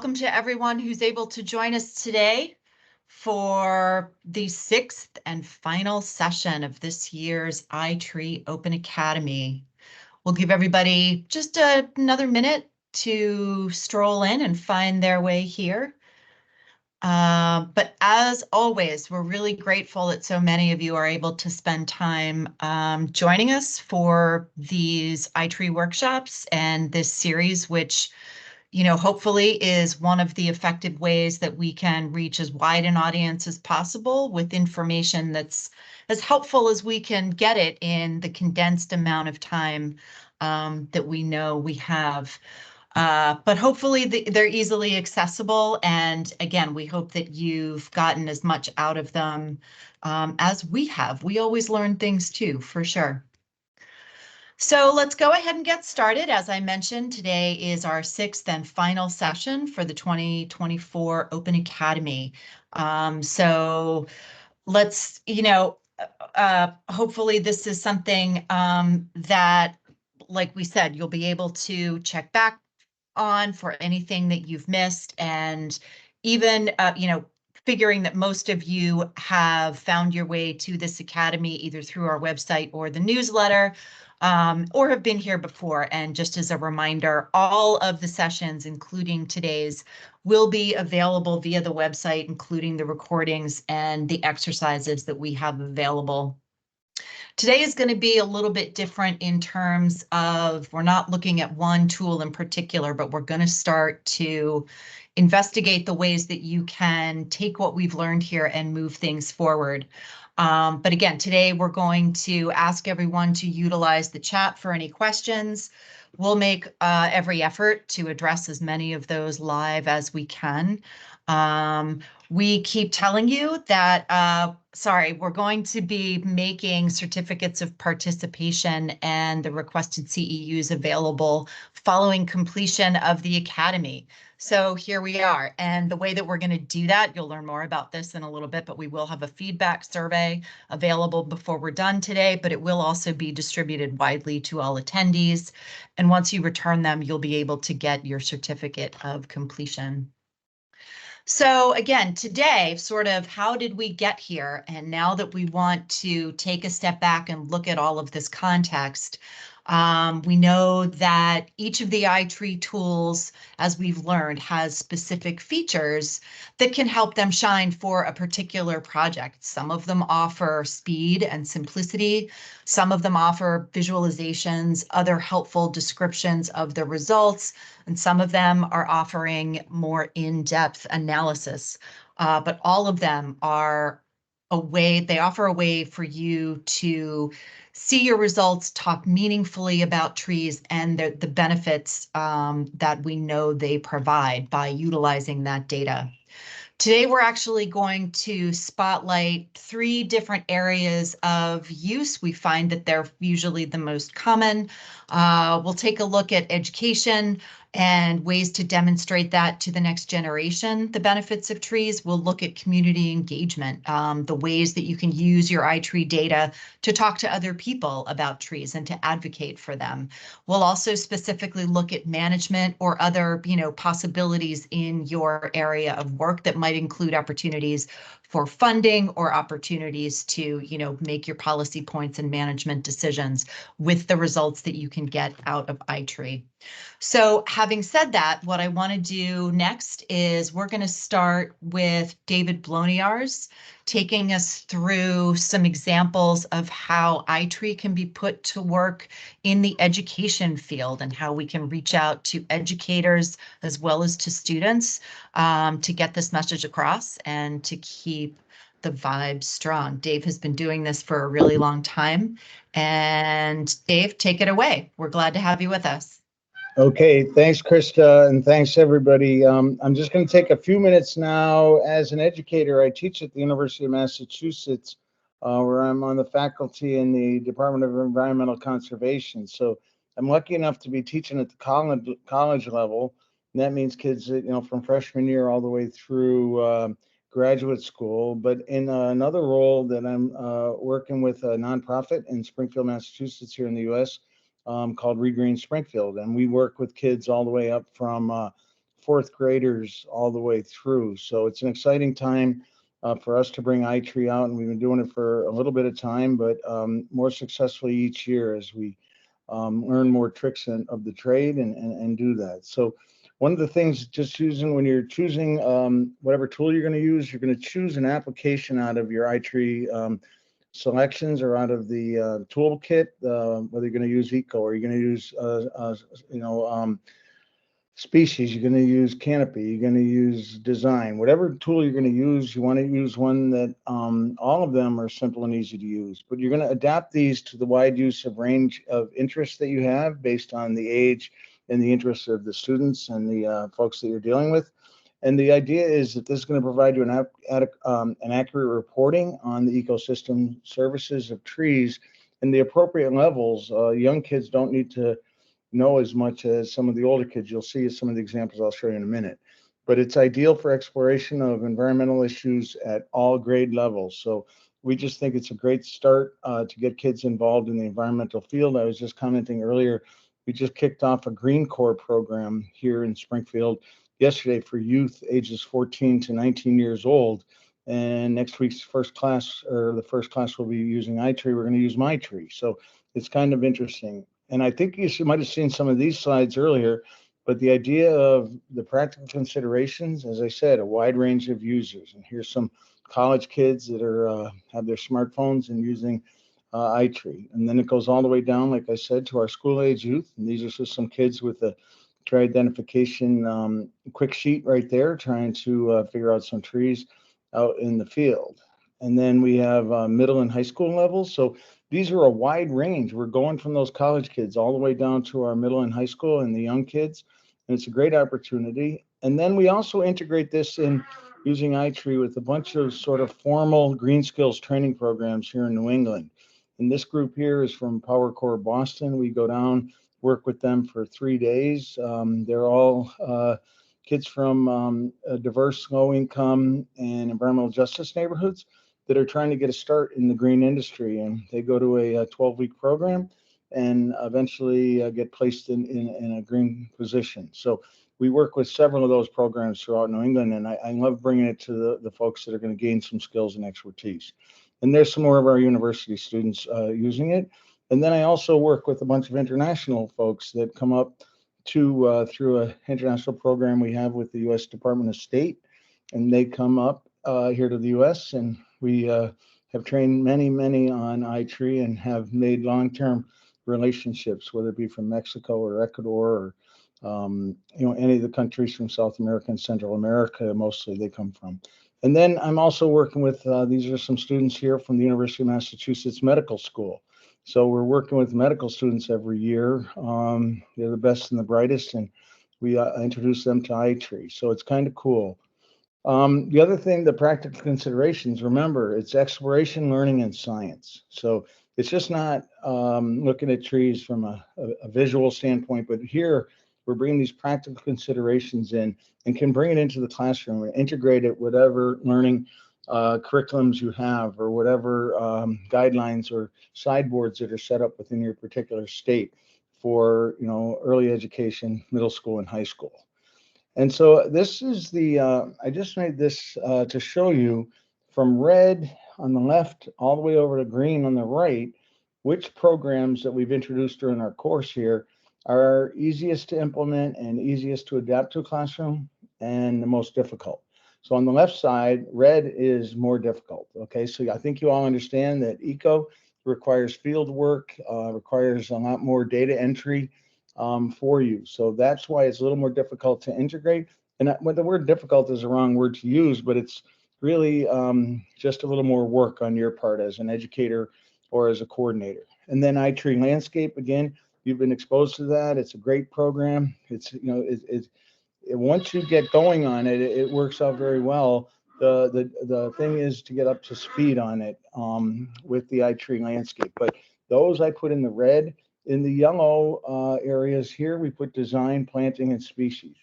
Welcome to everyone who's able to join us today for the 6th and final session of this year's iTree Open Academy. We'll give everybody just another minute to stroll in and find their way here. But as always, we're really grateful that so many of you are able to spend time joining us for these iTree workshops and this series, which hopefully is one of the effective ways that we can reach as wide an audience as possible with information that's as helpful as we can get it in the condensed amount of time that we know we have. But hopefully they're easily accessible. And again, we hope that you've gotten as much out of them as we have. We always learn things too, for sure. So let's go ahead and get started. As I mentioned, today is our 6th and final session for the 2024 Open Academy. So let's, hopefully this is something that, like we said, you'll be able to check back on for anything that you've missed. And even, figuring that most of you have found your way to this academy either through our website or the newsletter, or have been here before. And just as a reminder, all of the sessions, including today's, will be available via the website, including the recordings and the exercises that we have available. Today is going to be a little bit different in terms of, we're not looking at one tool in particular, but we're going to start to investigate the ways that you can take what we've learned here and move things forward. But again, today we're going to ask everyone to utilize the chat for any questions. We'll make every effort to address as many of those live as we can. We keep telling you that, we're going to be making certificates of participation and the requested CEUs available following completion of the academy. So here we are. And the way that we're going to do that, you'll learn more about this in a little bit, but we will have a feedback survey available before we're done today, but it will also be distributed widely to all attendees. And once you return them, you'll be able to get your certificate of completion. So again, today, sort of how did we get here? And now that we want to take a step back and look at all of this context, we know that each of the iTree tools, as we've learned, has specific features that can help them shine for a particular project. Some of them offer speed and simplicity. Some of them offer visualizations, other helpful descriptions of the results, and some of them are offering more in-depth analysis. But all of them are they offer a way for you to see your results, talk meaningfully about trees and the benefits that we know they provide by utilizing that data. Today, we're actually going to spotlight 3 different areas of use. We find that they're usually the most common. We'll take a look at education and ways to demonstrate that to the next generation, the benefits of trees. We'll look at community engagement, the ways that you can use your iTree data to talk to other people about trees and to advocate for them. We'll also specifically look at management or other, possibilities in your area of work that might include opportunities for funding or opportunities to, make your policy points and management decisions with the results that you can get out of iTree. So having said that, what I want to do next is we're going to start with David Bloniarz taking us through some examples of how iTree can be put to work in the education field and how we can reach out to educators as well as to students to get this message across and to keep the vibe strong. Dave has been doing this for a really long time. And Dave, take it away. We're glad to have you with us. Okay, thanks, Krista, and thanks, everybody. I'm just going to take a few minutes now. As an educator, I teach at the University of Massachusetts, where I'm on the faculty in the Department of Environmental Conservation. So I'm lucky enough to be teaching at the college level. And that means kids, from freshman year all the way through graduate school. But in another role that I'm working with a nonprofit in Springfield, Massachusetts, here in the U.S., called Regreen Springfield, and we work with kids all the way up from fourth graders all the way through. So it's an exciting time for us to bring iTree out, and we've been doing it for a little bit of time, but more successfully each year as we learn more tricks of the trade and do that. So one of the things, just choosing when you're choosing whatever tool you're going to use, you're going to choose an application out of your iTree selections or out of the toolkit, whether you're going to use eco or you're going to use, species, you're going to use canopy, you're going to use design, whatever tool you're going to use, you want to use one that all of them are simple and easy to use, but you're going to adapt these to the wide use of range of interests that you have based on the age and the interests of the students and the folks that you're dealing with. And the idea is that this is going to provide you an accurate reporting on the ecosystem services of trees and the appropriate levels. Young kids don't need to know as much as some of the older kids. You'll see some of the examples I'll show you in a minute. But it's ideal for exploration of environmental issues at all grade levels. So we just think it's a great start to get kids involved in the environmental field. I was just commenting earlier, we just kicked off a Green Corps program here in Springfield yesterday for youth ages 14 to 19 years old. And next week's first class, or the first class will be using iTree. We're going to use MyTree. So it's kind of interesting. And I think you might have seen some of these slides earlier, but the idea of the practical considerations, as I said, a wide range of users. And here's some college kids that are have their smartphones and using iTree. And then it goes all the way down, like I said, to our school age youth. And these are just some kids with a tree identification quick sheet right there, trying to figure out some trees out in the field. And then we have middle and high school levels. So these are a wide range. We're going from those college kids all the way down to our middle and high school and the young kids. And it's a great opportunity. And then we also integrate this in using iTree with a bunch of sort of formal green skills training programs here in New England. And this group here is from Power Corps Boston. We go down, work with them for 3 days. They're all kids from diverse, low income, and environmental justice neighborhoods that are trying to get a start in the green industry. And they go to a 12-week program and eventually get placed in a green position. So we work with several of those programs throughout New England, and I love bringing it to the folks that are going to gain some skills and expertise. And there's some more of our university students using it. And then I also work with a bunch of international folks that come up to through an international program we have with the U.S. Department of State, and they come up here to the U.S. and we have trained many on iTree and have made long-term relationships, whether it be from Mexico or Ecuador or any of the countries from South America and Central America. Mostly they come from. And then I'm also working with these are some students here from the University of Massachusetts Medical School. So we're working with medical students every year. They're the best and the brightest, and we introduce them to iTree. So it's kind of cool. The other thing, the practical considerations, remember, it's exploration, learning, and science. So it's just not looking at trees from a visual standpoint, but here we're bringing these practical considerations in and can bring it into the classroom and integrate it, whatever learning curriculums you have or whatever guidelines or sideboards that are set up within your particular state for, early education, middle school, and high school. And so this is I just made this to show you from red on the left all the way over to green on the right, which programs that we've introduced during our course here are easiest to implement and easiest to adapt to a classroom and the most difficult. So on the left side, red is more difficult. Okay, so I think you all understand that eco requires field work, requires a lot more data entry for you. So that's why it's a little more difficult to integrate. And when the word difficult is the wrong word to use, but it's really just a little more work on your part as an educator or as a coordinator. And then iTree Landscape, again, you've been exposed to that. It's a great program. It's, once you get going on it, it works out very well. The thing is to get up to speed on it with the iTree Landscape. But those I put in the red. In the yellow areas here, we put design, planting, and species.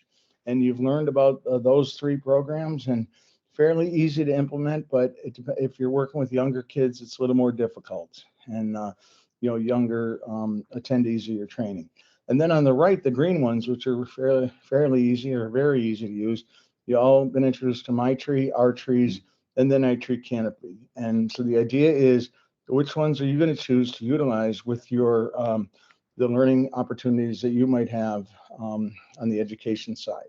And you've learned about those 3 programs and fairly easy to implement, but if you're working with younger kids, it's a little more difficult. And, younger attend easier training. And then on the right, the green ones, which are fairly easy or very easy to use. You all been introduced to My Tree, Our Trees, and then iTree Canopy. And so the idea is, which ones are you going to choose to utilize with your the learning opportunities that you might have on the education side?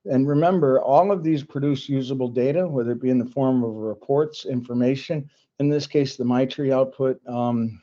And remember, all of these produce usable data, whether it be in the form of reports, information. In this case, the MyTree output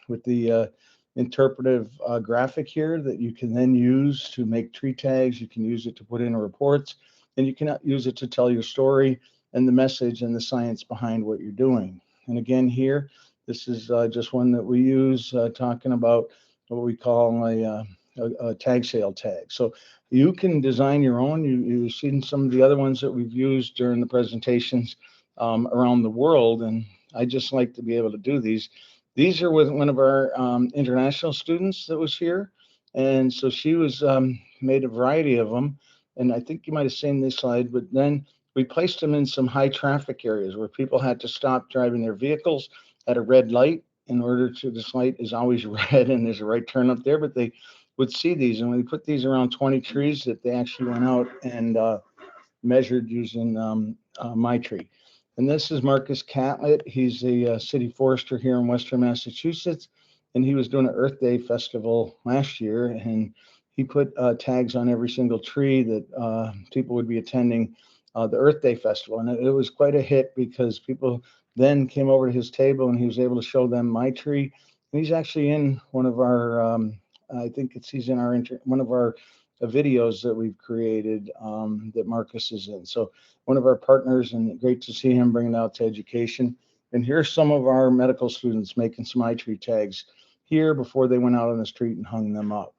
with the interpretive graphic here that you can then use to make tree tags. You can use it to put in reports, and you can use it to tell your story and the message and the science behind what you're doing. And again, here, this is just one that we use talking about what we call a tag sale tag. So you can design your own. You've seen some of the other ones that we've used during the presentations around the world, and I just like to be able to do these. These are with one of our international students that was here, and so she was made a variety of them, and I think you might have seen this slide, but then we placed them in some high traffic areas where people had to stop driving their vehicles at a red light in order to, this light is always red and there's a right turn up there, but they would see these. And when we put these around 20 trees, that they actually went out and measured using My Tree. And this is Marcus Catlett. He's a city forester here in Western Massachusetts, and he was doing an Earth Day festival last year, and he put tags on every single tree that people would be attending the Earth Day festival. And it was quite a hit because people then came over to his table and he was able to show them My Tree. And he's actually in one of our I think he's in our one of our videos that we've created that Marcus is in. So one of our partners, and great to see him bring it out to education. And here's some of our medical students making some iTree tags here before they went out on the street and hung them up.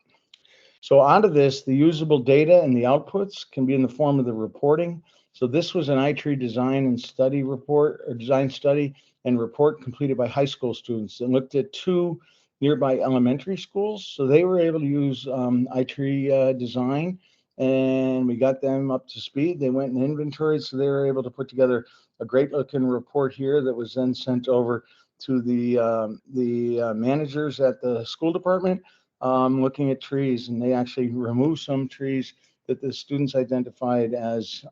So out of this, the usable data and the outputs can be in the form of the reporting. So this was an iTree design and study report, or design study and report completed by high school students that looked at 2 nearby elementary schools. So they were able to use iTree design, and we got them up to speed. They went and inventoried, so they were able to put together a great looking report here that was then sent over to the managers at the school department looking at trees, and they actually removed some trees that the students identified as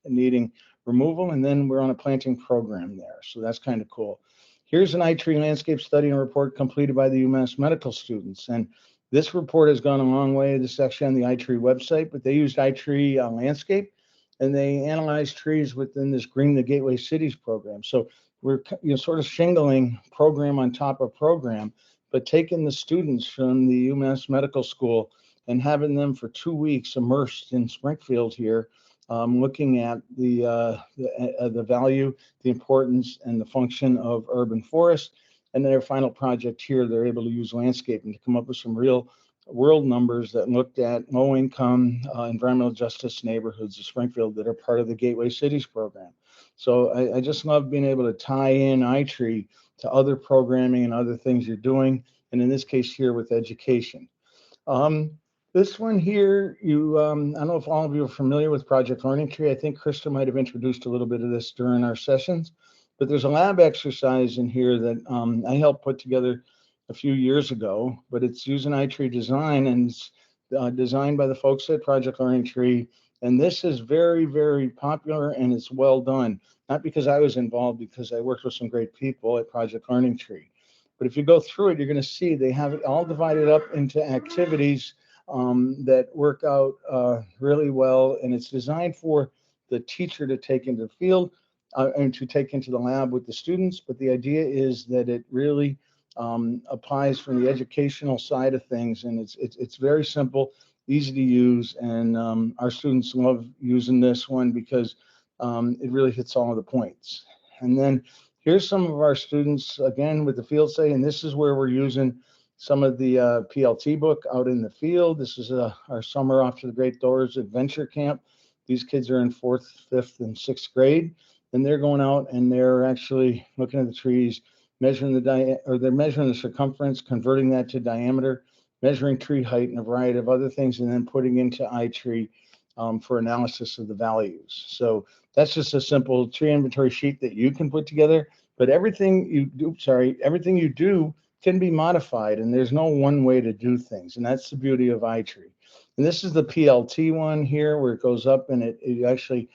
needing removal, and then we're on a planting program there. So that's kind of cool. Here's an iTree landscape study and report completed by the UMass medical students, and this report has gone a long way. This is actually on the iTree website, but they used iTree landscape, and they analyzed trees within this Green the Gateway Cities program. So we're sort of shingling program on top of program, but taking the students from the UMass Medical School and having them for 2 weeks immersed in Springfield here, looking at the value, the importance, and the function of urban forest. And then their final project here, they're able to use landscaping to come up with some real world numbers that looked at low-income environmental justice neighborhoods of Springfield that are part of the Gateway Cities program. So I just love being able to tie in iTree to other programming and other things you're doing, and in this case here with education. This one here, I don't know if all of you are familiar with Project Learning Tree. I think Krista might have introduced a little bit of this during our sessions, but there's a lab exercise in here that I helped put together a few years ago, but it's using iTree design, and it's designed by the folks at Project Learning Tree. And this is very, very popular, and it's well done. Not because I was involved, because I worked with some great people at Project Learning Tree. But if you go through it, you're going to see they have it all divided up into activities that work out really well. And it's designed for the teacher to take into the field and to take into the lab with the students. But the idea is that it really applies from the educational side of things. And it's very simple, easy to use. And our students love using this one because it really hits all of the points. And then here's some of our students, again, with the field study, and this is where we're using some of the PLT book out in the field. This is our Summer Off to the Great Doors Adventure Camp. These kids are in 4th, 5th, and 6th grade, and they're going out and they're actually looking at the trees, measuring they're measuring the circumference, converting that to diameter, measuring tree height, and a variety of other things, and then putting into iTree for analysis of the values. So that's just a simple tree inventory sheet that you can put together. But everything you do can be modified, and there's no one way to do things. And that's the beauty of iTree. And this is the PLT one here, where it goes up and it actually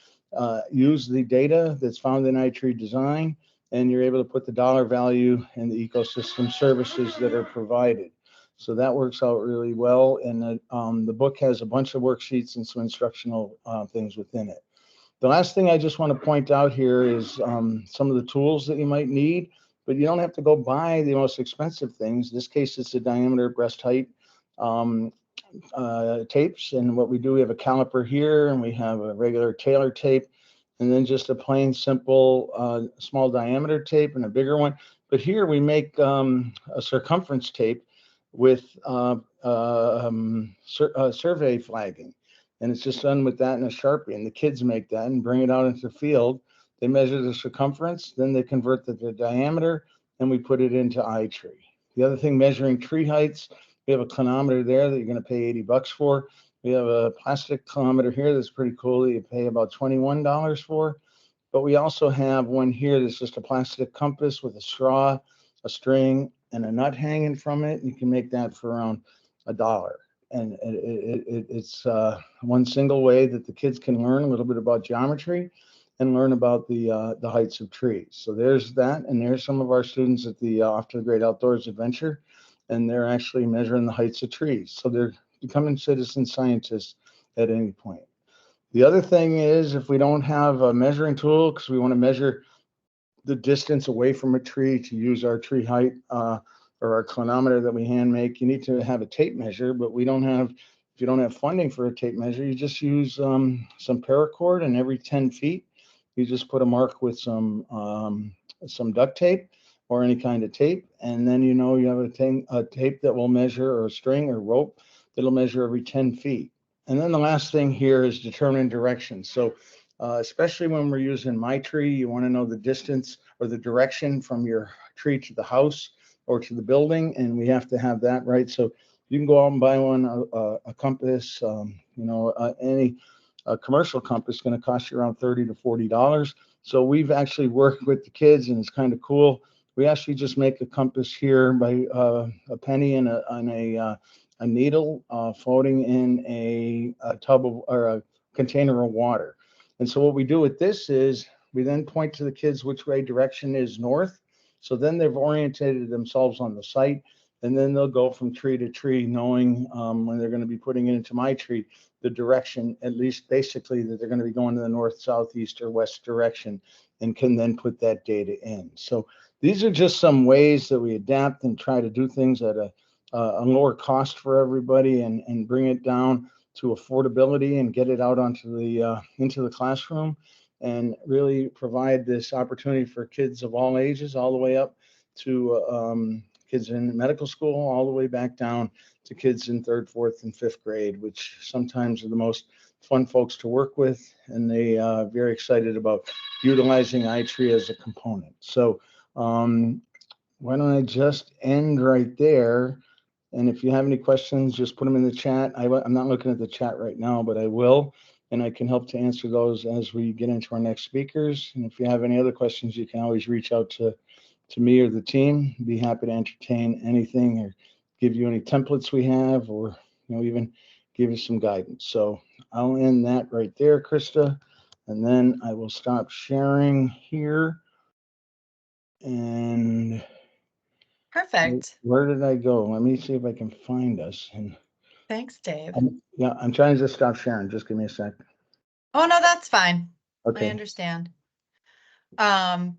use the data that's found in iTree design, and you're able to put the dollar value and the ecosystem services that are provided. So that works out really well. And the book has a bunch of worksheets and some instructional things within it. The last thing I just want to point out here is some of the tools that you might need, but you don't have to go buy the most expensive things. In this case, it's the diameter breast height um, tapes. And what we do, we have a caliper here, and we have a regular Taylor tape, and then just a plain simple small diameter tape and a bigger one. But here we make a circumference tape with survey flagging. And it's just done with that and a Sharpie. And the kids make that and bring it out into the field. They measure the circumference, then they convert the diameter, and we put it into iTree. The other thing, measuring tree heights, we have a clinometer there that you're going to pay $80 for. We have a plastic clinometer here that's pretty cool that you pay about $21 for. But we also have one here that's just a plastic compass with a straw, a string, and a nut hanging from it. You can make that for around $1. And it's one single way that the kids can learn a little bit about geometry and learn about the heights of trees. So there's that, and there's some of our students at the Off to the Great Outdoors Adventure, and they're actually measuring the heights of trees. So they're becoming citizen scientists at any point. The other thing is, if we don't have a measuring tool, because we want to measure the distance away from a tree to use our tree height or our clinometer that we hand make, you need to have a tape measure, but we don't have, if you don't have funding for a tape measure, you just use some paracord, and every 10 feet, you just put a mark with some duct tape or any kind of tape. And then, you know, you have a tape that will measure, or a string or rope that'll measure every 10 feet. And then the last thing here is determine direction. So especially when we're using MyTree, you want to know the distance or the direction from your tree to the house or to the building, and we have to have that right. So you can go out and buy one, a compass, any commercial compass is going to cost you around $30 to $40. So we've actually worked with the kids, and it's kind of cool. We actually just make a compass here by a penny and a needle floating in a tub of, or a container of water. And so what we do with this is we then point to the kids which way direction is north. So then they've orientated themselves on the site, and then they'll go from tree to tree, knowing when they're going to be putting it into MyTree, the direction, at least basically, that they're going to be going to the north, south, east, or west direction, and can then put that data in. So these are just some ways that we adapt and try to do things at a lower cost for everybody, and bring it down to affordability and get it out onto the into the classroom, and really provide this opportunity for kids of all ages, all the way up to kids in medical school, all the way back down to kids in 3rd, 4th, and 5th grade, which sometimes are the most fun folks to work with, and they are very excited about utilizing iTree as a component. So why don't I just end right there? And if you have any questions, just put them in the chat. I'm not looking at the chat right now, but I will, and I can help to answer those as we get into our next speakers. And if you have any other questions, you can always reach out to me or the team. Be happy to entertain anything, or give you any templates we have, or even give you some guidance. So I'll end that right there, Krista, and then I will stop sharing here. And Perfect. where did I go? Let me see if I can find us. And Thanks, Dave. I'm trying to just stop sharing. Just give me a sec. Oh, no, that's fine. I Okay. understand. Am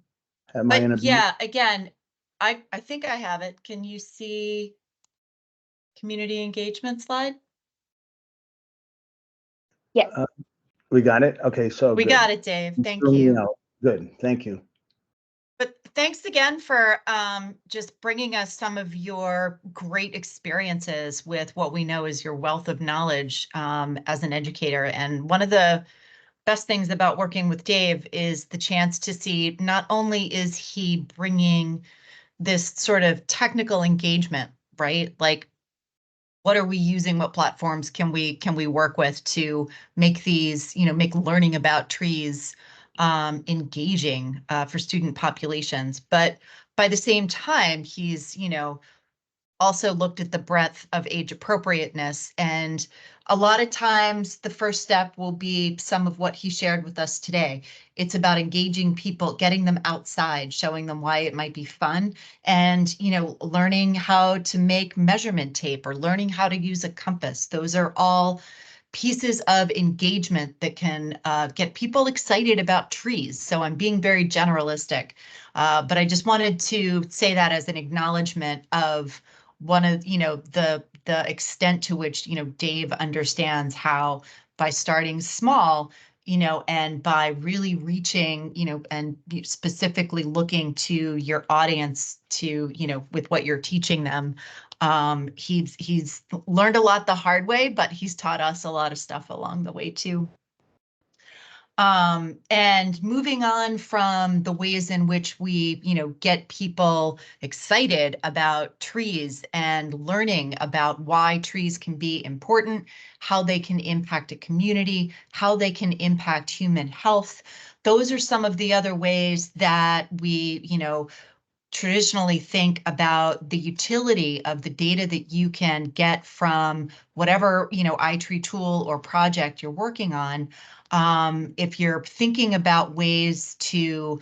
I in But a yeah, again, I think I have it. Can you see community engagement slide? Yes. we got it? Okay, so We good. got it, Dave. Thank Throw me you. out. Good. Thank you. But thanks again for just bringing us some of your great experiences with what we know is your wealth of knowledge as an educator. And one of the best things about working with Dave is the chance to see not only is he bringing this sort of technical engagement, right? Like, what are we using? What platforms can we work with to make these, make learning about trees engaging for student populations? But by the same time, he's, also looked at the breadth of age appropriateness. And a lot of times the first step will be some of what he shared with us today. It's about engaging people, getting them outside, showing them why it might be fun, and, learning how to make measurement tape or learning how to use a compass. Those are all pieces of engagement that can get people excited about trees. So I'm being very generalistic, but I just wanted to say that as an acknowledgement of one of, the extent to which, Dave understands how by starting small, and by really reaching, and specifically looking to your audience to, with what you're teaching them. He's learned a lot the hard way, but he's taught us a lot of stuff along the way too. And moving on from the ways in which we, get people excited about trees and learning about why trees can be important, how they can impact a community, how they can impact human health. Those are some of the other ways that we, traditionally think about the utility of the data that you can get from whatever, iTree tool or project you're working on. If you're thinking about ways to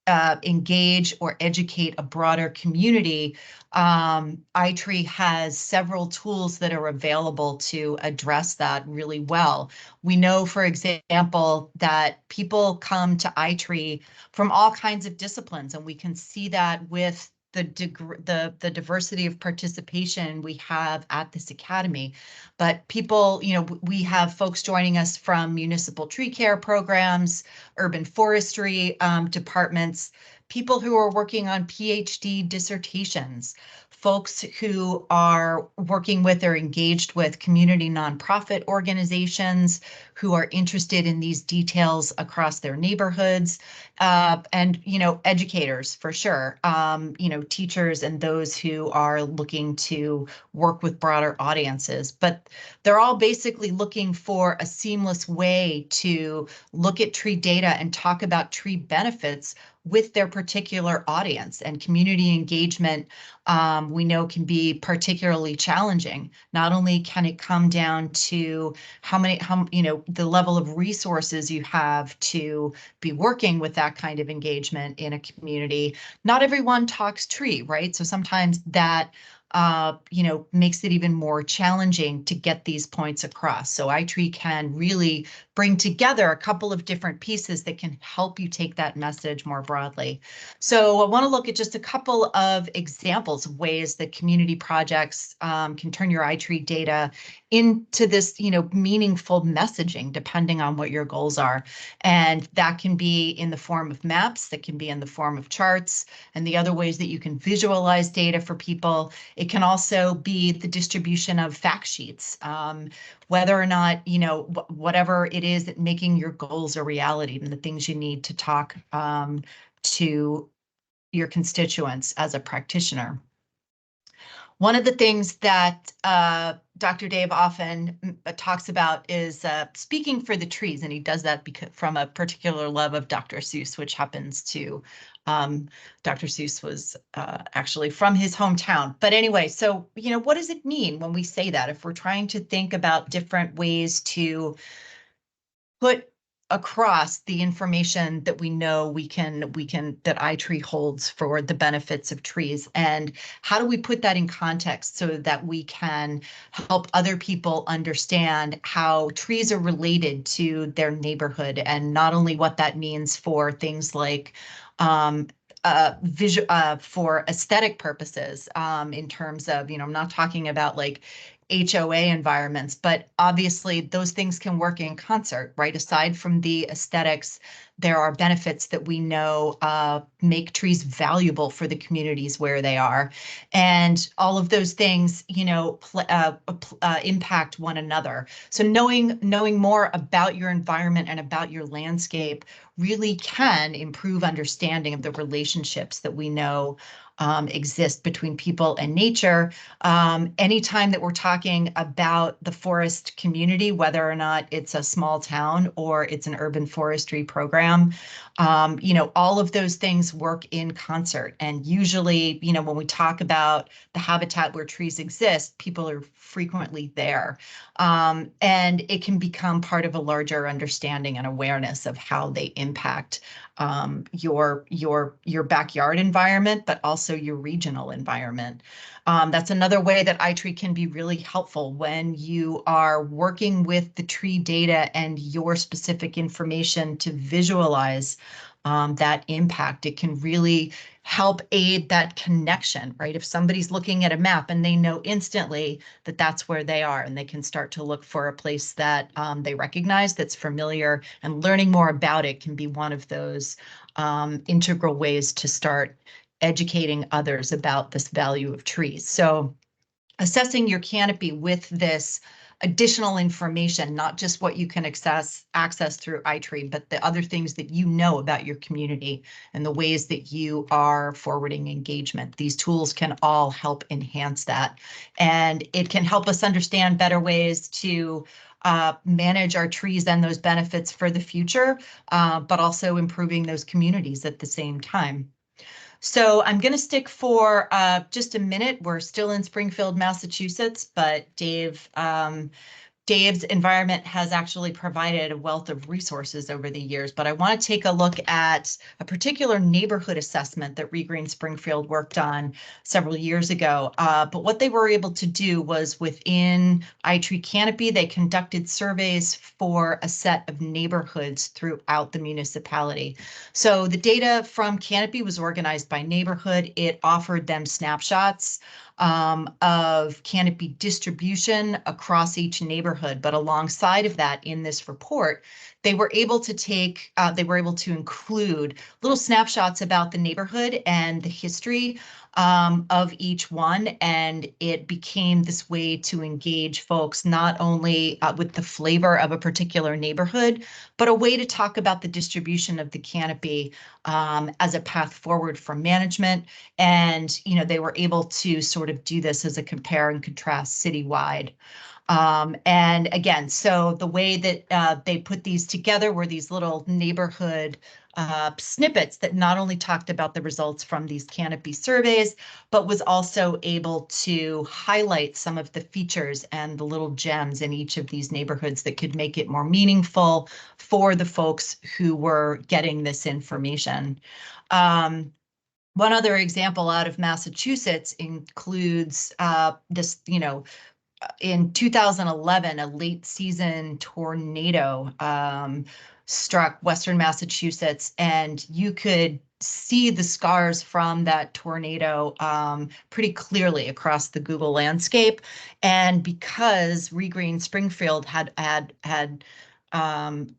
engage or educate a broader community, iTree has several tools that are available to address that really well. We know, for example, that people come to iTree from all kinds of disciplines, and we can see that with the diversity of participation we have at this academy. But people, we have folks joining us from municipal tree care programs, urban forestry departments, people who are working on PhD dissertations, folks who are working with or engaged with community nonprofit organizations who are interested in these details across their neighborhoods, and, educators for sure, teachers and those who are looking to work with broader audiences. But they're all basically looking for a seamless way to look at tree data and talk about tree benefits with their particular audience. And community engagement, we know, can be particularly challenging. Not only can it come down to the level of resources you have to be working with that kind of engagement in a community. Not everyone talks tree, right? So sometimes that makes it even more challenging to get these points across. So iTree can really bring together a couple of different pieces that can help you take that message more broadly. So I want to look at just a couple of examples of ways that community projects can turn your iTree data into this, meaningful messaging, depending on what your goals are. And that can be in the form of maps, that can be in the form of charts, and the other ways that you can visualize data for people. It can also be the distribution of fact sheets, whether or not, whatever it is that making your goals a reality and the things you need to talk to your constituents as a practitioner. One of the things that Dr. Dave often talks about is speaking for the trees, and he does that from a particular love of Dr. Seuss, which happens to, Dr. Seuss was actually from his hometown. But anyway, so, what does it mean when we say that? If we're trying to think about different ways to put across the information that we know that iTree holds for the benefits of trees, and how do we put that in context so that we can help other people understand how trees are related to their neighborhood, and not only what that means for things like for aesthetic purposes, in terms of, I'm not talking about like HOA environments, but obviously those things can work in concert, right? Aside from the aesthetics, there are benefits that we know make trees valuable for the communities where they are. And all of those things, impact one another. So knowing more about your environment and about your landscape really can improve understanding of the relationships that we know exist between people and nature. Anytime that we're talking about the forest community, whether or not it's a small town or it's an urban forestry program, program. All of those things work in concert. And usually, when we talk about the habitat where trees exist, people are frequently there. And it can become part of a larger understanding and awareness of how they impact your backyard environment, but also your regional environment. That's another way that iTree can be really helpful when you are working with the tree data and your specific information to visualize that impact. It can really help aid that connection, right? If somebody's looking at a map and they know instantly that that's where they are, and they can start to look for a place that they recognize that's familiar, and learning more about it can be one of those integral ways to start educating others about this value of trees. So assessing your canopy with this additional information, not just what you can access through iTree, but the other things that you know about your community and the ways that you are forwarding engagement. These tools can all help enhance that. And it can help us understand better ways to manage our trees and those benefits for the future, but also improving those communities at the same time. So I'm going to stick for just a minute. We're still in Springfield, Massachusetts, but Dave's environment has actually provided a wealth of resources over the years, but I want to take a look at a particular neighborhood assessment that Regreen Springfield worked on several years ago. But what they were able to do was within iTree Canopy, they conducted surveys for a set of neighborhoods throughout the municipality. So the data from Canopy was organized by neighborhood. It offered them snapshots of canopy distribution across each neighborhood. But alongside of that, in this report, they were able to include little snapshots about the neighborhood and the history of each one. And it became this way to engage folks not only with the flavor of a particular neighborhood, but a way to talk about the distribution of the canopy as a path forward for management. And, they were able to sort of do this as a compare and contrast citywide. And again, so the way that they put these together were these little neighborhood snippets that not only talked about the results from these canopy surveys, but was also able to highlight some of the features and the little gems in each of these neighborhoods that could make it more meaningful for the folks who were getting this information. One other example out of Massachusetts includes this, in 2011, a late season tornado struck Western Massachusetts, and you could see the scars from that tornado pretty clearly across the Google landscape. And because Regreen Springfield had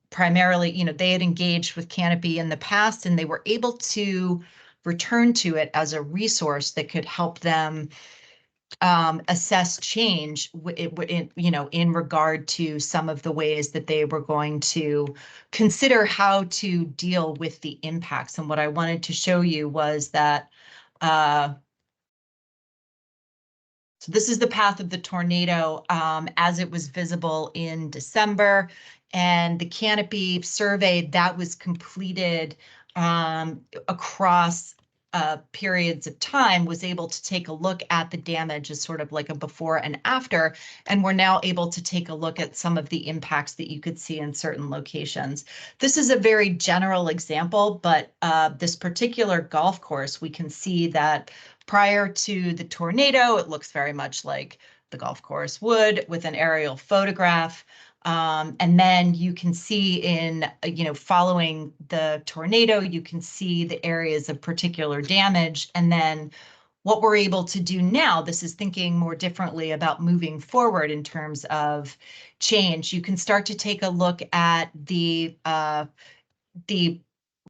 primarily, they had engaged with Canopy in the past, and they were able to return to it as a resource that could help them assess change in regard to some of the ways that they were going to consider how to deal with the impacts. And what I wanted to show you was that so this is the path of the tornado as it was visible in December, and the canopy survey that was completed across periods of time was able to take a look at the damage as sort of like a before and after, and we're now able to take a look at some of the impacts that you could see in certain locations. This is a very general example, but this particular golf course, we can see that prior to the tornado, it looks very much like the golf course would with an aerial photograph. And then you can see in, following the tornado, you can see the areas of particular damage. And then what we're able to do now, this is thinking more differently about moving forward in terms of change. You can start to take a look at the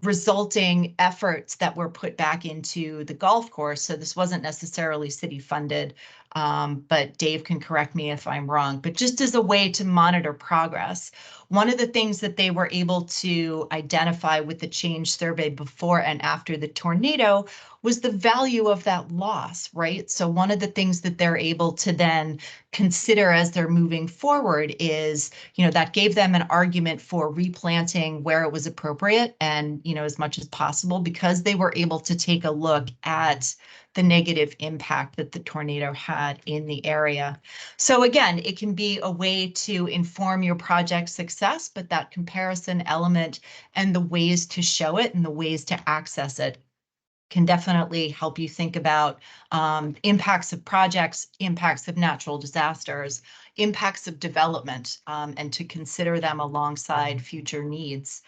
resulting efforts that were put back into the golf course. So this wasn't necessarily city funded but Dave can correct me if I'm wrong. But just as a way to monitor progress, one of the things that they were able to identify with the change survey before and after the tornado was the value of that loss, right? So one of the things that they're able to then consider as they're moving forward is, that gave them an argument for replanting where it was appropriate and, as much as possible, because they were able to take a look at the negative impact that the tornado had in the area. So again, it can be a way to inform your project success, but that comparison element and the ways to show it and the ways to access it can definitely help you think about impacts of projects, impacts of natural disasters, impacts of development, and to consider them alongside future needs.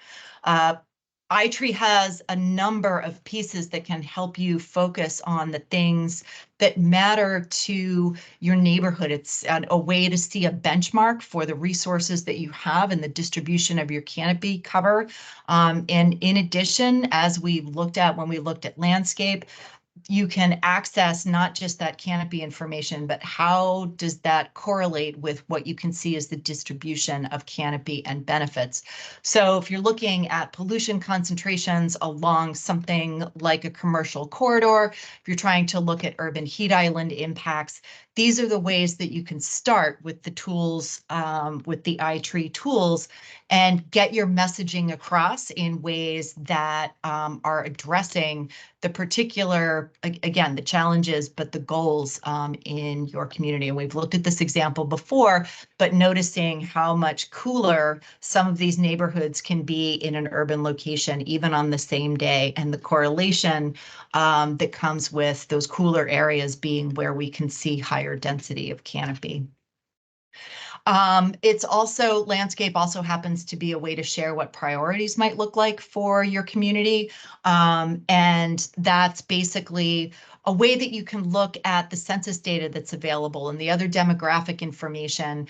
iTree has a number of pieces that can help you focus on the things that matter to your neighborhood. It's a way to see a benchmark for the resources that you have and the distribution of your canopy cover. And in addition, as we looked at when we looked at landscape, you can access not just that canopy information, but how does that correlate with what you can see as the distribution of canopy and benefits. So if you're looking at pollution concentrations along something like a commercial corridor, if you're trying to look at urban heat island impacts, these are the ways that you can start with the tools, with the iTree tools, and get your messaging across in ways that are addressing the particular, again, the challenges, but the goals in your community. And we've looked at this example before, but noticing how much cooler some of these neighborhoods can be in an urban location, even on the same day, and the correlation that comes with those cooler areas being where we can see higher density of canopy. It's also, landscape also happens to be a way to share what priorities might look like for your community. And that's basically a way that you can look at the census data that's available and the other demographic information,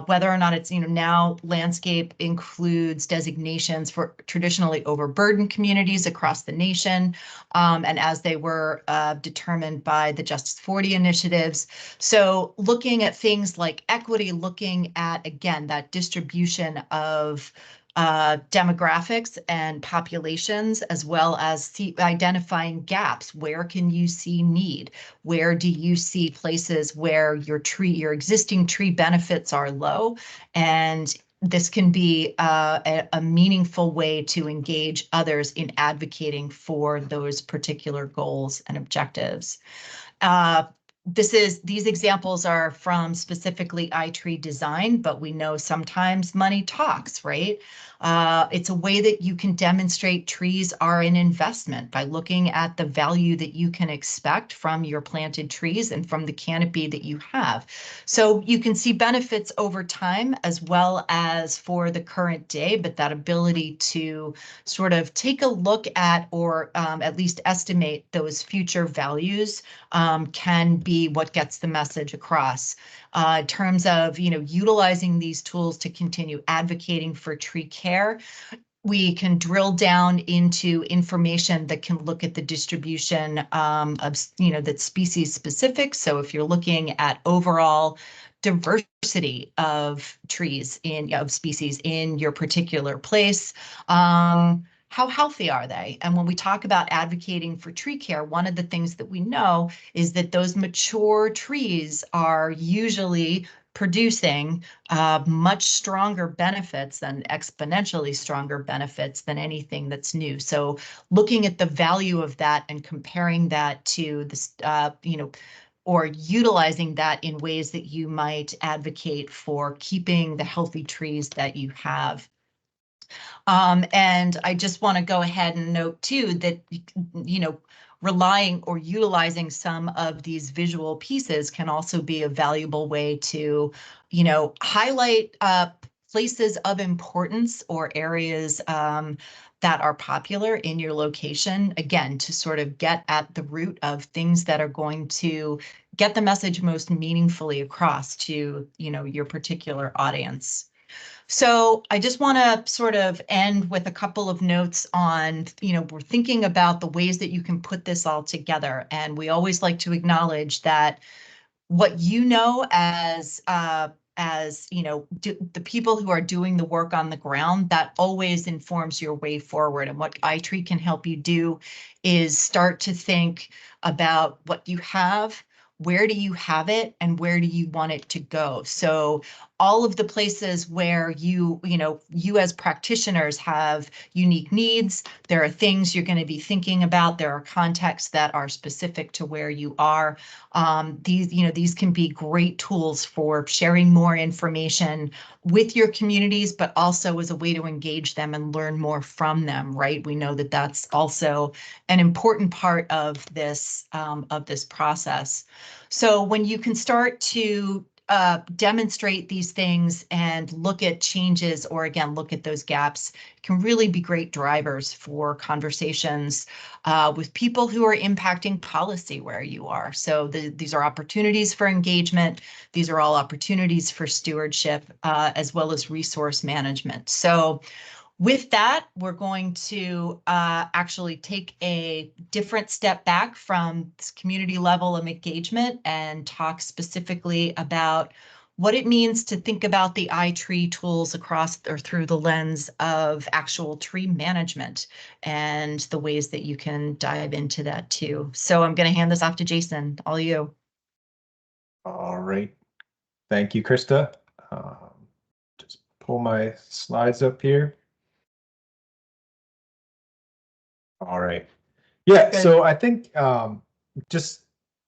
whether or not it's, now landscape includes designations for traditionally overburdened communities across the nation, and as they were determined by the Justice 40 initiatives. So looking at things like equity, looking at, again, that distribution of demographics and populations, as well as identifying gaps. Where can you see need? Where do you see places where your existing tree benefits are low? And this can be a meaningful way to engage others in advocating for those particular goals and objectives. These examples are from specifically iTree design, but we know sometimes money talks, right? It's a way that you can demonstrate trees are an investment by looking at the value that you can expect from your planted trees and from the canopy that you have. So you can see benefits over time as well as for the current day, but that ability to sort of take a look at, or at least estimate those future values, can be what gets the message across. In terms of, utilizing these tools to continue advocating for tree care, we can drill down into information that can look at the distribution of, that's species specific. So if you're looking at overall diversity of trees of species in your particular place, how healthy are they? And when we talk about advocating for tree care, one of the things that we know is that those mature trees are usually producing much stronger benefits and exponentially stronger benefits than anything that's new. So looking at the value of that and comparing that to this, or utilizing that in ways that you might advocate for keeping the healthy trees that you have. And I just want to go ahead and note too that, relying or utilizing some of these visual pieces can also be a valuable way to, highlight places of importance or areas that are popular in your location, again, to sort of get at the root of things that are going to get the message most meaningfully across to, your particular audience. So I just want to sort of end with a couple of notes on, we're thinking about the ways that you can put this all together. And we always like to acknowledge that what you know as the people who are doing the work on the ground, that always informs your way forward. And what iTree can help you do is start to think about what you have, where do you have it, and where do you want it to go. So all of the places where you as practitioners have unique needs, there are things you're going to be thinking about, there are contexts that are specific to where you are. These can be great tools for sharing more information with your communities, but also as a way to engage them and learn more from them, right? We know that that's also an important part of this process. So when you can start to demonstrate these things and look at changes, or again, look at those gaps, can really be great drivers for conversations with people who are impacting policy where you are. So these are opportunities for engagement. These are all opportunities for stewardship, as well as resource management. So with that, we're going to actually take a different step back from this community level of engagement and talk specifically about what it means to think about the iTree tools across or through the lens of actual tree management and the ways that you can dive into that too. So I'm going to hand this off to Jason. All you. All right. Thank you, Krista. Just pull my slides up here. All right. Yeah, Good. so I think just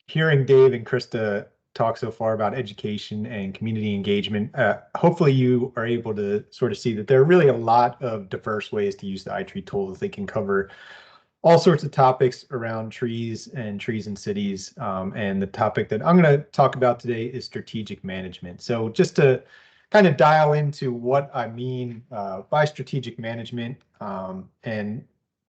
hearing Dave and Krista talk so far about education and community engagement, hopefully you are able to sort of see that there are really a lot of diverse ways to use the iTree tools. They can cover all sorts of topics around trees and trees in cities. And the topic that I'm going to talk about today is strategic management. So just to kind of dial into what I mean by strategic management, and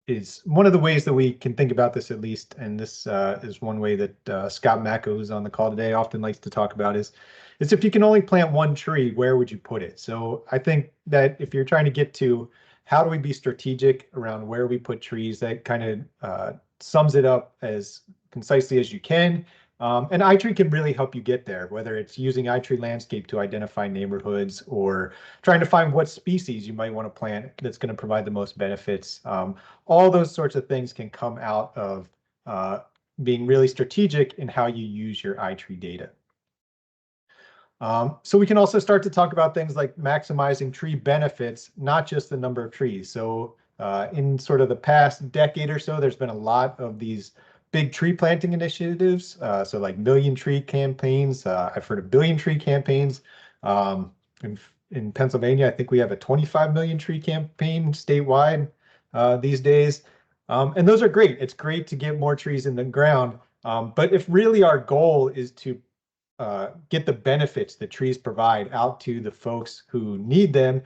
is one of the ways that we can think about this, at least, and this is one way that Scott Macco, who's on the call today, often likes to talk about, is if you can only plant one tree, where would you put it? So I think that if you're trying to get to how do we be strategic around where we put trees, that kind of sums it up as concisely as you can. And iTree can really help you get there, whether it's using iTree Landscape to identify neighborhoods or trying to find what species you might want to plant that's going to provide the most benefits. All those sorts of things can come out of being really strategic in how you use your iTree data. So we can also start to talk about things like maximizing tree benefits, not just the number of trees. So in sort of the past decade or so, there's been a lot of these big tree planting initiatives. So like million tree campaigns. I've heard of billion tree campaigns. In Pennsylvania, I think we have a 25 million tree campaign statewide these days. And those are great. It's great to get more trees in the ground. But if really our goal is to get the benefits that trees provide out to the folks who need them,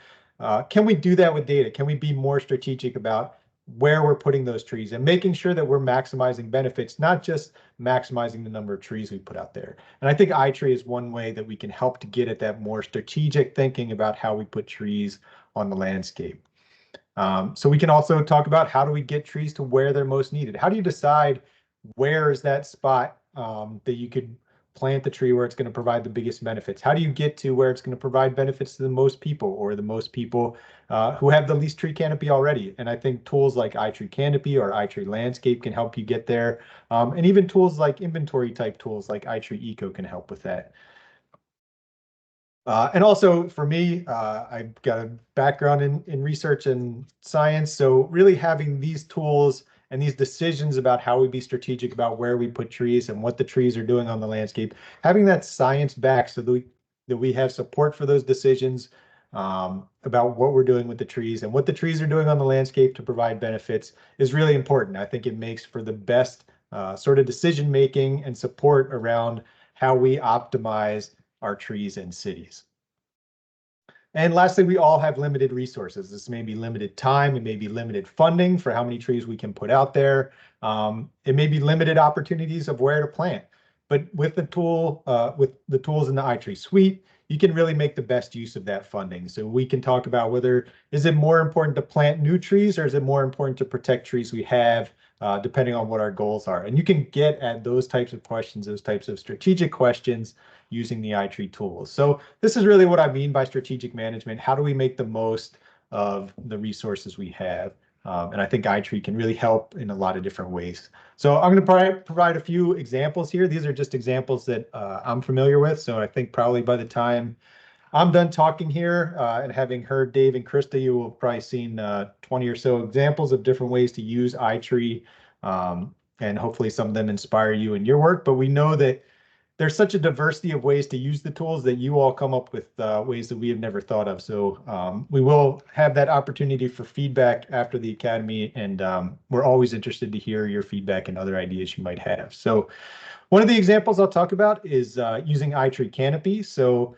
can we do that with data? Can we be more strategic about where we're putting those trees and making sure that we're maximizing benefits, not just maximizing the number of trees we put out there? And I think iTree is one way that we can help to get at that more strategic thinking about how we put trees on the landscape. So we can also talk about how do we get trees to where they're most needed? How do you decide where is that spot that you could plant the tree where it's going to provide the biggest benefits? How do you get to where it's going to provide benefits to the most people, or the most people who have the least tree canopy already? And I think tools like iTree Canopy or iTree Landscape can help you get there. And even tools like inventory type tools like iTree Eco can help with that. And also for me, I've got a background in research and science. So really having these tools and these decisions about how we be strategic about where we put trees and what the trees are doing on the landscape, having that science back so that we have support for those decisions about what we're doing with the trees and what the trees are doing on the landscape to provide benefits is really important. I think it makes for the best sort of decision making and support around how we optimize our trees in cities. And lastly, we all have limited resources. This may be limited time, it may be limited funding for how many trees we can put out there. It may be limited opportunities of where to plant. But with the tools in the iTree suite, you can really make the best use of that funding. So we can talk about whether is it more important to plant new trees or is it more important to protect trees we have depending on what our goals are. And you can get at those types of questions, those types of strategic questions using the iTree tools. So this is really what I mean by strategic management. How do we make the most of the resources we have? And I think iTree can really help in a lot of different ways. So I'm going to provide a few examples here. These are just examples that I'm familiar with. So I think probably by the time I'm done talking here and having heard Dave and Krista, you will have probably seen 20 or so examples of different ways to use iTree, and hopefully some of them inspire you in your work. But we know that there's such a diversity of ways to use the tools that you all come up with ways that we have never thought of. So we will have that opportunity for feedback after the Academy, and we're always interested to hear your feedback and other ideas you might have. So one of the examples I'll talk about is using iTree Canopy. So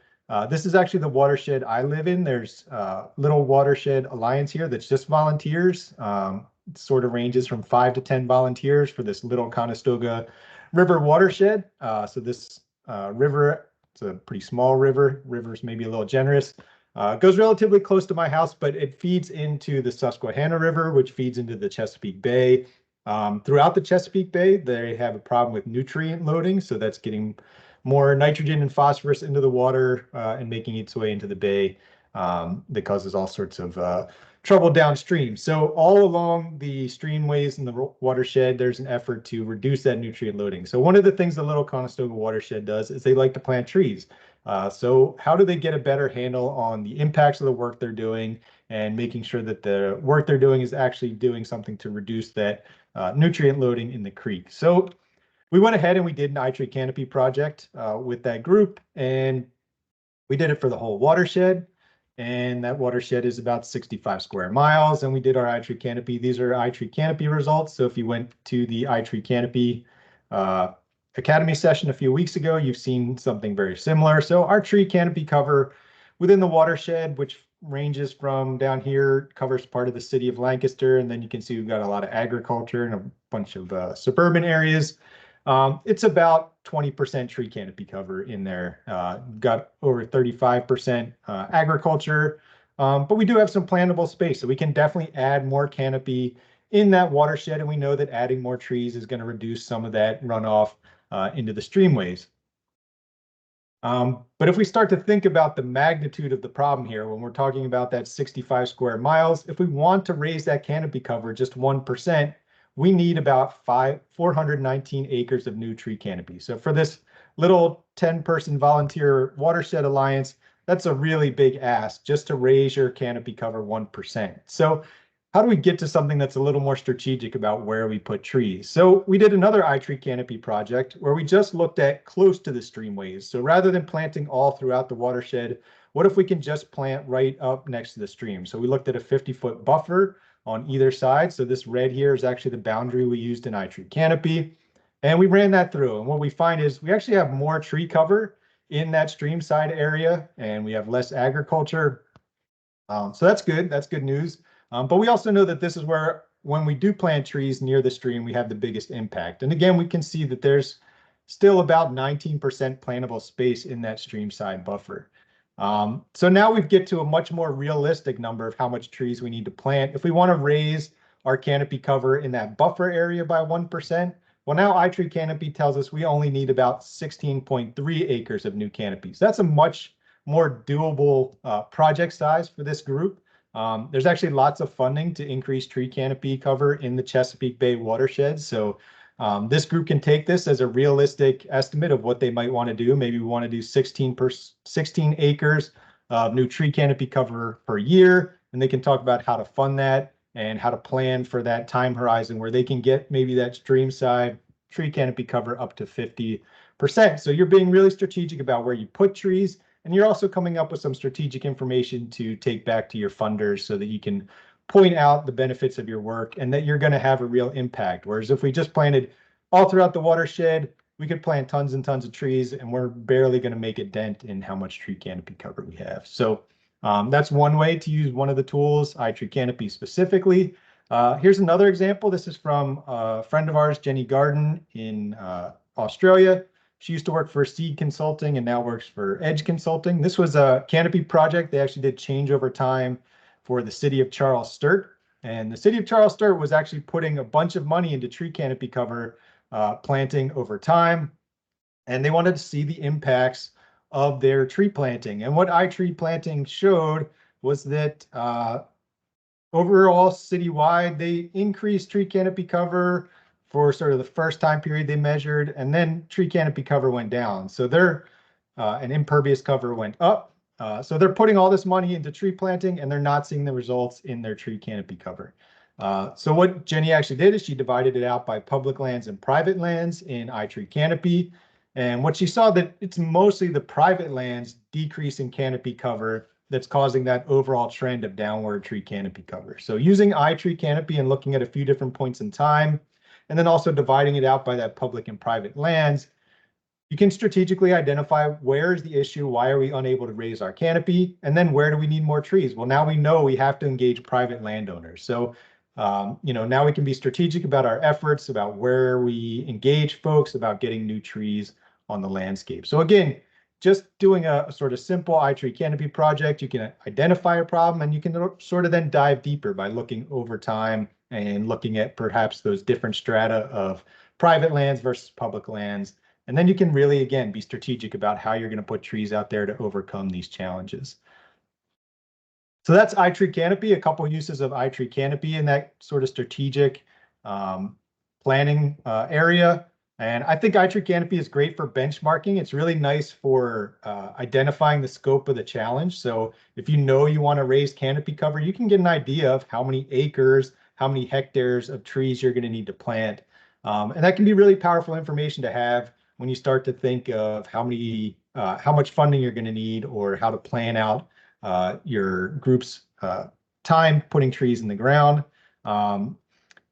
this is actually the watershed I live in. There's a little watershed alliance here that's just volunteers. It sort of ranges from 5 to 10 volunteers for this little Conestoga River watershed. So this river, it's a pretty small river. River's maybe a little generous. Goes relatively close to my house, but it feeds into the Susquehanna River, which feeds into the Chesapeake Bay. Throughout the Chesapeake Bay, they have a problem with nutrient loading. So that's getting more nitrogen and phosphorus into the water and making its way into the bay that causes all sorts of trouble downstream. So all along the streamways and the watershed, there's an effort to reduce that nutrient loading. So one of the things the Little Conestoga watershed does is they like to plant trees. So how do they get a better handle on the impacts of the work they're doing and making sure that the work they're doing is actually doing something to reduce that nutrient loading in the creek? So we went ahead and we did an iTree Canopy project with that group, and we did it for the whole watershed. And that watershed is about 65 square miles. And we did our iTree Canopy. These are iTree Canopy results. So if you went to the iTree Canopy Academy session a few weeks ago, you've seen something very similar. So our tree canopy cover within the watershed, which ranges from down here, covers part of the city of Lancaster. And then you can see we've got a lot of agriculture and a bunch of suburban areas. It's about 20% tree canopy cover in there. Got over 35% agriculture, but we do have some plantable space, so we can definitely add more canopy in that watershed, and we know that adding more trees is going to reduce some of that runoff into the streamways. But if we start to think about the magnitude of the problem here, when we're talking about that 65 square miles, if we want to raise that canopy cover just 1%, we need about 419 acres of new tree canopy. So for this little 10-person volunteer watershed alliance, that's a really big ask just to raise your canopy cover 1%. So how do we get to something that's a little more strategic about where we put trees? So we did another iTree Canopy project where we just looked at close to the streamways. So rather than planting all throughout the watershed, what if we can just plant right up next to the stream? So we looked at a 50-foot buffer on either side. So this red here is actually the boundary we used in iTree Canopy. And we ran that through. And what we find is we actually have more tree cover in that stream side area, and we have less agriculture. So that's good. That's good news. But we also know that this is where, when we do plant trees near the stream, we have the biggest impact. And again, we can see that there's still about 19% plantable space in that stream side buffer. So now we get to a much more realistic number of how much trees we need to plant. If we want to raise our canopy cover in that buffer area by 1%, well, now iTree Canopy tells us we only need about 16.3 acres of new canopies. That's a much more doable project size for this group. There's actually lots of funding to increase tree canopy cover in the Chesapeake Bay watershed. So this group can take this as a realistic estimate of what they might want to do. Maybe we want to do 16 acres of new tree canopy cover per year, and they can talk about how to fund that and how to plan for that time horizon where they can get maybe that stream side tree canopy cover up to 50%. So you're being really strategic about where you put trees, and you're also coming up with some strategic information to take back to your funders so that you can point out the benefits of your work and that you're going to have a real impact. Whereas if we just planted all throughout the watershed, we could plant tons and tons of trees, and we're barely going to make a dent in how much tree canopy cover we have. So that's one way to use one of the tools, iTree Canopy specifically. Here's another example. This is from a friend of ours, Jenny Garden in Australia. She used to work for Seed Consulting and now works for Edge Consulting. This was a canopy project. They actually did change over time for the city of Charles Sturt. And the city of Charles Sturt was actually putting a bunch of money into tree canopy cover planting over time. And they wanted to see the impacts of their tree planting. And what iTree planting showed was that overall citywide, they increased tree canopy cover for sort of the first time period they measured, and then tree canopy cover went down. So their and impervious cover went up. So they're putting all this money into tree planting, and they're not seeing the results in their tree canopy cover. So what Jenny actually did is she divided it out by public lands and private lands in iTree canopy. And what she saw that it's mostly the private lands decrease in canopy cover that's causing that overall trend of downward tree canopy cover. So using iTree canopy and looking at a few different points in time, and then also dividing it out by that public and private lands, you can strategically identify where is the issue, why are we unable to raise our canopy, and then where do we need more trees? Well, now we know we have to engage private landowners. So, now we can be strategic about our efforts, about where we engage folks, about getting new trees on the landscape. So again, just doing a sort of simple iTree canopy project, you can identify a problem and you can sort of then dive deeper by looking over time and looking at perhaps those different strata of private lands versus public lands. And then you can really, again, be strategic about how you're going to put trees out there to overcome these challenges. So that's iTree canopy, a couple uses of iTree canopy in that sort of strategic planning area. And I think iTree canopy is great for benchmarking. It's really nice for identifying the scope of the challenge. So if you know you want to raise canopy cover, you can get an idea of how many acres, how many hectares of trees you're going to need to plant. And that can be really powerful information to have when you start to think of how much funding you're going to need or how to plan out your group's time putting trees in the ground.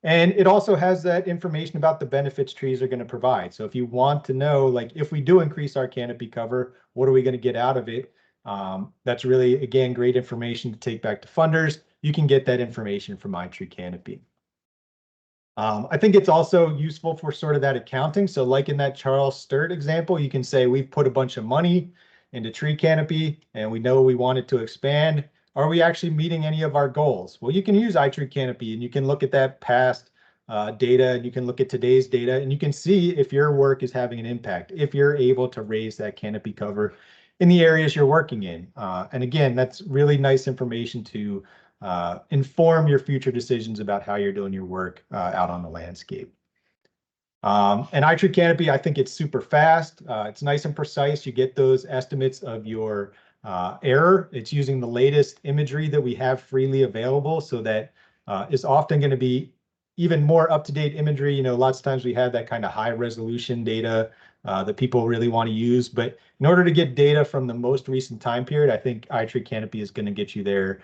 And it also has that information about the benefits trees are going to provide. So if you want to know, like, if we do increase our canopy cover, what are we going to get out of it? That's really, again, great information to take back to funders. You can get that information from iTree canopy. I think it's also useful for sort of that accounting. So like in that Charles Sturt example, you can say we've put a bunch of money into tree canopy and we know we want it to expand. Are we actually meeting any of our goals? Well, you can use iTree canopy and you can look at that past data and you can look at today's data and you can see if your work is having an impact, if you're able to raise that canopy cover in the areas you're working in. And again, that's really nice information to inform your future decisions about how you're doing your work out on the landscape. And iTree canopy, I think it's super fast. It's nice and precise. You get those estimates of your error. It's using the latest imagery that we have freely available, so that is often going to be even more up-to-date imagery. Lots of times we have that kind of high resolution data that people really want to use. But in order to get data from the most recent time period, I think iTree canopy is going to get you there